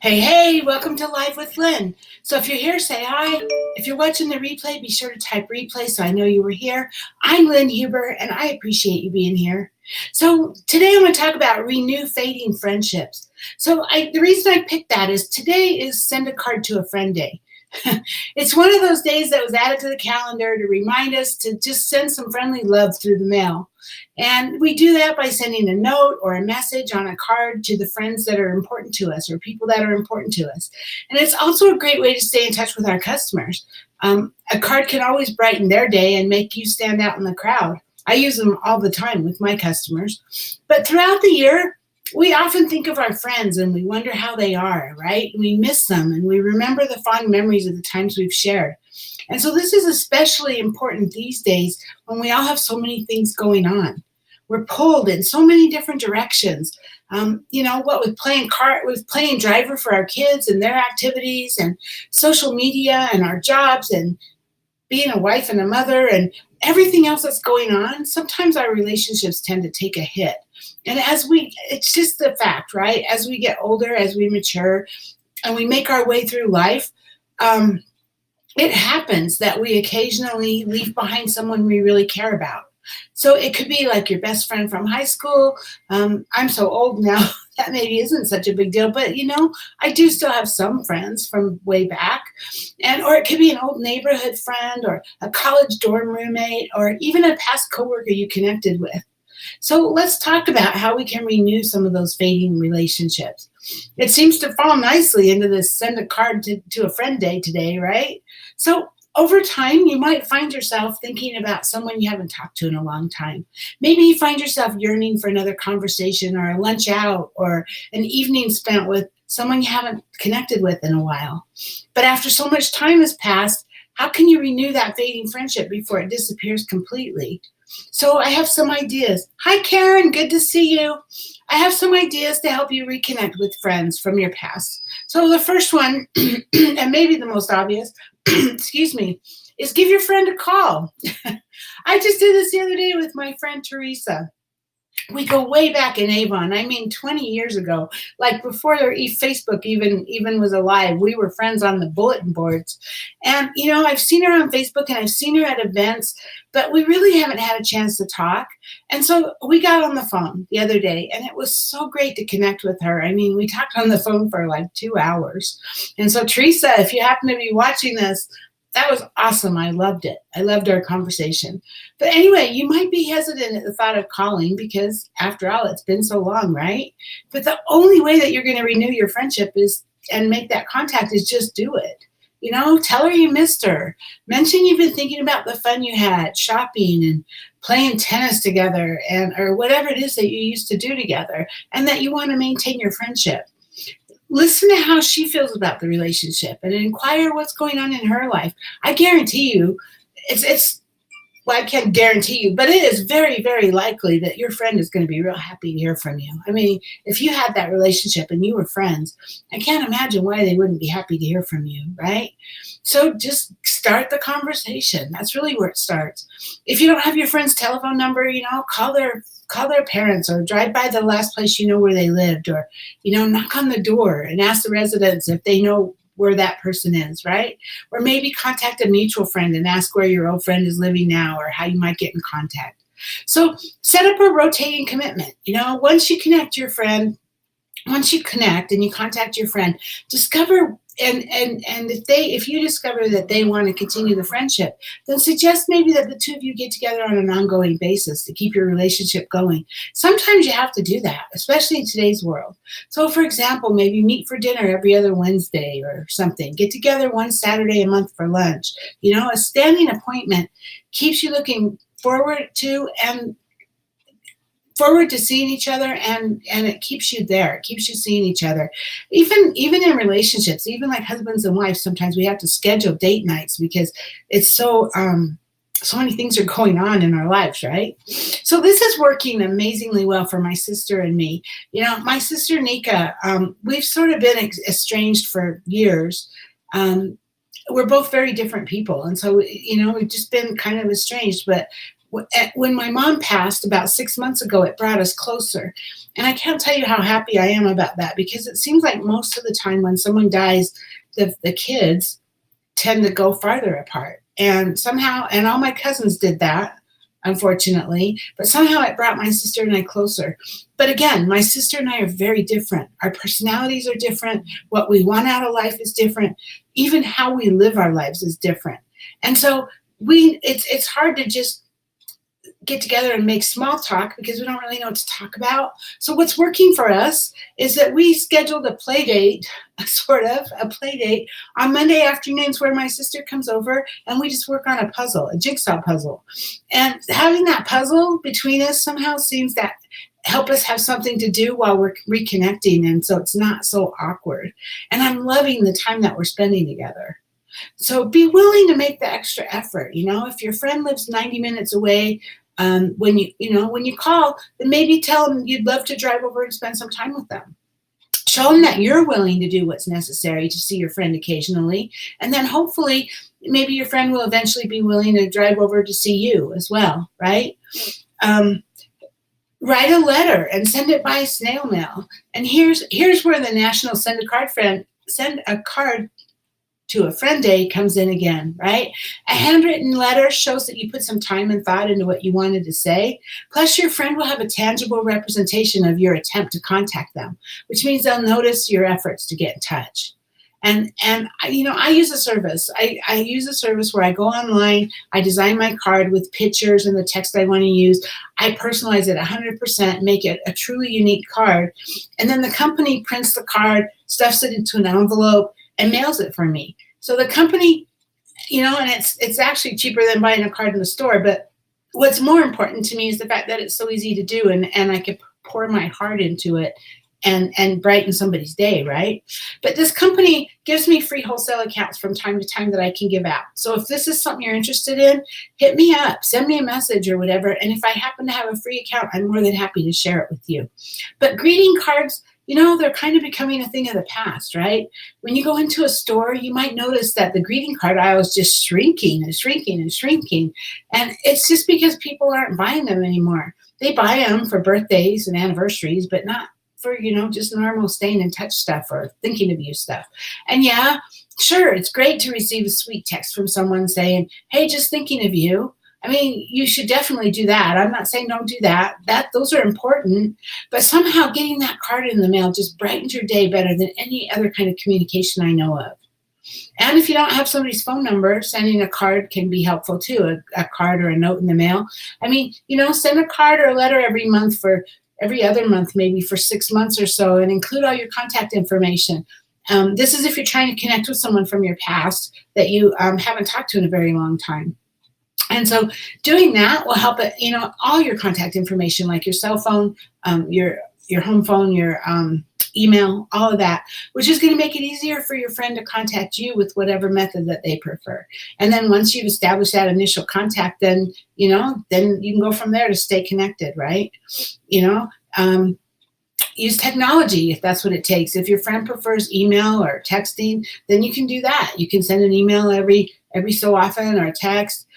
Hey, hey, welcome to Live with Lynn. So if you're here, say hi. If you're watching the replay, be sure to type replay so I know you were here. I'm Lynn Huber, and I appreciate you being here. So today I'm going to talk about renew fading friendships. The reason I picked that is today is Send a Card to a Friend Day. It's one of those days that was added to the calendar to remind us to just send some friendly love through the mail. And we do that by sending a note or a message on a card to the friends that are important to us or people that are important to us. And it's also a great way to stay in touch with our customers. A card can always brighten their day and make you stand out in the crowd. I use them all the time with my customers. But throughout the year, we often think of our friends and we wonder how they are, right? We miss them and we remember the fond memories of the times we've shared. And so this is especially important these days when we all have so many things going on. We're pulled in so many different directions. With playing driver for our kids and their activities and social media and our jobs and being a wife and a mother and everything else that's going on, sometimes our relationships tend to take a hit. And it's just the fact, right? As we get older, as we mature, and we make our way through life, it happens that we occasionally leave behind someone we really care about. So it could be like your best friend from high school. I'm so old now that maybe isn't such a big deal, but I do still have some friends from way back. Or it could be an old neighborhood friend or a college dorm roommate or even a past coworker you connected with. So let's talk about how we can renew some of those fading relationships. It seems to fall nicely into this send a card to a friend day today, right? So over time, you might find yourself thinking about someone you haven't talked to in a long time. Maybe you find yourself yearning for another conversation or a lunch out or an evening spent with someone you haven't connected with in a while. But after so much time has passed, how can you renew that fading friendship before it disappears completely? So I have some ideas. Hi, Karen. Good to see you. I have some ideas to help you reconnect with friends from your past. So the first one, and maybe the most obvious, excuse me, is give your friend a call. I just did this the other day with my friend Teresa. We go way back in Avon. I mean, 20 years ago, like before Facebook even was alive. We were friends on the bulletin boards. And, I've seen her on Facebook and I've seen her at events, but we really haven't had a chance to talk. And so we got on the phone the other day and it was so great to connect with her. I mean, we talked on the phone for like 2 hours. And so Teresa, if you happen to be watching this, that was awesome. I loved it. I loved our conversation. But anyway, you might be hesitant at the thought of calling because, after all, it's been so long, right? But the only way that you're going to renew your friendship and make that contact is just do it. Tell her you missed her. Mention you've been thinking about the fun you had, shopping and playing tennis together or whatever it is that you used to do together, and that you want to maintain your friendship. Listen to how she feels about the relationship and inquire what's going on in her life. I guarantee you, I can't guarantee you, but it is very, very likely that your friend is going to be real happy to hear from you. I mean, if you had that relationship and you were friends, I can't imagine why they wouldn't be happy to hear from you, right? So just start the conversation. That's really where it starts. If you don't have your friend's telephone number, call their parents or drive by the last place where they lived or, knock on the door and ask the residents if they know where that person is, right? Or maybe contact a mutual friend and ask where your old friend is living now or how you might get in contact. So set up a rotating commitment. Once you connect and you contact your friend, discover and if you discover that they want to continue the friendship, then suggest maybe that the two of you get together on an ongoing basis to keep your relationship going. Sometimes you have to do that, especially in today's world. So for example, maybe meet for dinner every other Wednesday or something. Get together one Saturday a month for lunch. A standing appointment keeps you looking forward to seeing each other, and it keeps you there. It keeps you seeing each other. Even in relationships, even like husbands and wives, sometimes we have to schedule date nights because it's so many things are going on in our lives, right? So this is working amazingly well for my sister and me. My sister Nika, we've sort of been estranged for years. We're both very different people, and so we've just been kind of estranged, but When my mom passed about 6 months ago, it brought us closer. And I can't tell you how happy I am about that, because it seems like most of the time when someone dies, the kids tend to go farther apart. And somehow, and all my cousins did that, unfortunately, but somehow it brought my sister and I closer. But again, my sister and I are very different. Our personalities are different. What we want out of life is different. Even how we live our lives is different. And so it's hard to just get together and make small talk because we don't really know what to talk about. So what's working for us is that we scheduled a play date, on Monday afternoons where my sister comes over and we just work on a puzzle, a jigsaw puzzle. And having that puzzle between us somehow seems that help us have something to do while we're reconnecting. And so it's not so awkward. And I'm loving the time that we're spending together. So be willing to make the extra effort. If your friend lives 90 minutes away, when you call, then maybe tell them you'd love to drive over and spend some time with them. Show them that you're willing to do what's necessary to see your friend occasionally. And then hopefully maybe your friend will eventually be willing to drive over to see you as well, right? Write a letter and send it by snail mail. And here's where the National Send a Card to a Friend Day comes in again, right? A handwritten letter shows that you put some time and thought into what you wanted to say. Plus, your friend will have a tangible representation of your attempt to contact them, which means they'll notice your efforts to get in touch. And I use a service. I use a service where I go online, I design my card with pictures and the text I want to use. I personalize it 100%, make it a truly unique card. And then the company prints the card, stuffs it into an envelope, and mails it for me. So the company, and it's actually cheaper than buying a card in the store. But what's more important to me is the fact that it's so easy to do, and I can pour my heart into it and brighten somebody's day, right? But this company gives me free wholesale accounts from time to time that I can give out. So if this is something you're interested in, hit me up, send me a message or whatever. And if I happen to have a free account, I'm more than happy to share it with you. But greeting cards, they're kind of becoming a thing of the past, right? When you go into a store, you might notice that the greeting card aisle is just shrinking and shrinking and shrinking. And it's just because people aren't buying them anymore. They buy them for birthdays and anniversaries, but not for, just normal staying in touch stuff or thinking of you stuff. And yeah, sure, it's great to receive a sweet text from someone saying, hey, just thinking of you. I mean, you should definitely do that. I'm not saying don't do that. Those are important. But somehow getting that card in the mail just brightens your day better than any other kind of communication I know of. And if you don't have somebody's phone number, sending a card can be helpful too, a card or a note in the mail. I mean, send a card or a letter every other month, maybe for 6 months or so, and include all your contact information. This is if you're trying to connect with someone from your past that you haven't talked to in a very long time. And so doing that will help it, all your contact information, like your cell phone, your home phone, your email, all of that, which is going to make it easier for your friend to contact you with whatever method that they prefer. And then once you've established that initial contact, then you can go from there to stay connected, right? Use technology if that's what it takes. If your friend prefers email or texting, then you can do that. You can send an email every so often or a text,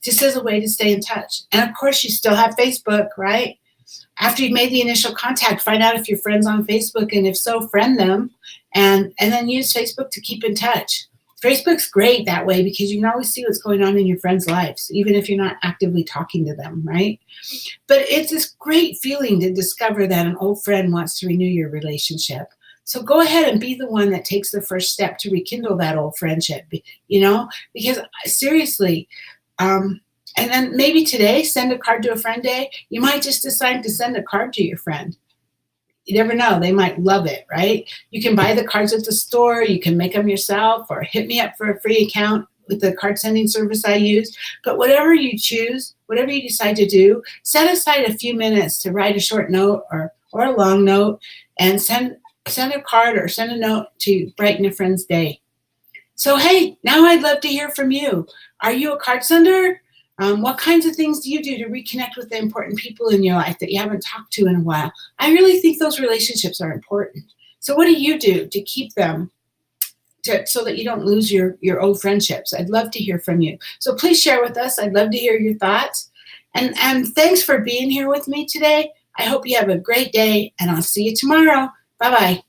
just as a way to stay in touch. And of course, you still have Facebook, right? After you've made the initial contact, find out if your friend's on Facebook, and if so, friend them, and then use Facebook to keep in touch. Facebook's great that way because you can always see what's going on in your friends' lives, even if you're not actively talking to them, right? But it's this great feeling to discover that an old friend wants to renew your relationship. So go ahead and be the one that takes the first step to rekindle that old friendship, because seriously, and then maybe today, send a card to a friend day. You might just decide to send a card to your friend. You never know. They might love it, right? You can buy the cards at the store. You can make them yourself, or hit me up for a free account with the card sending service I use. But whatever you choose, whatever you decide to do, set aside a few minutes to write a short note or a long note and send a card or send a note to brighten a friend's day. So, hey, now I'd love to hear from you. Are you a card sender? What kinds of things do you do to reconnect with the important people in your life that you haven't talked to in a while? I really think those relationships are important. So what do you do to keep them so that you don't lose your old friendships? I'd love to hear from you. So please share with us. I'd love to hear your thoughts. And thanks for being here with me today. I hope you have a great day, and I'll see you tomorrow. Bye bye.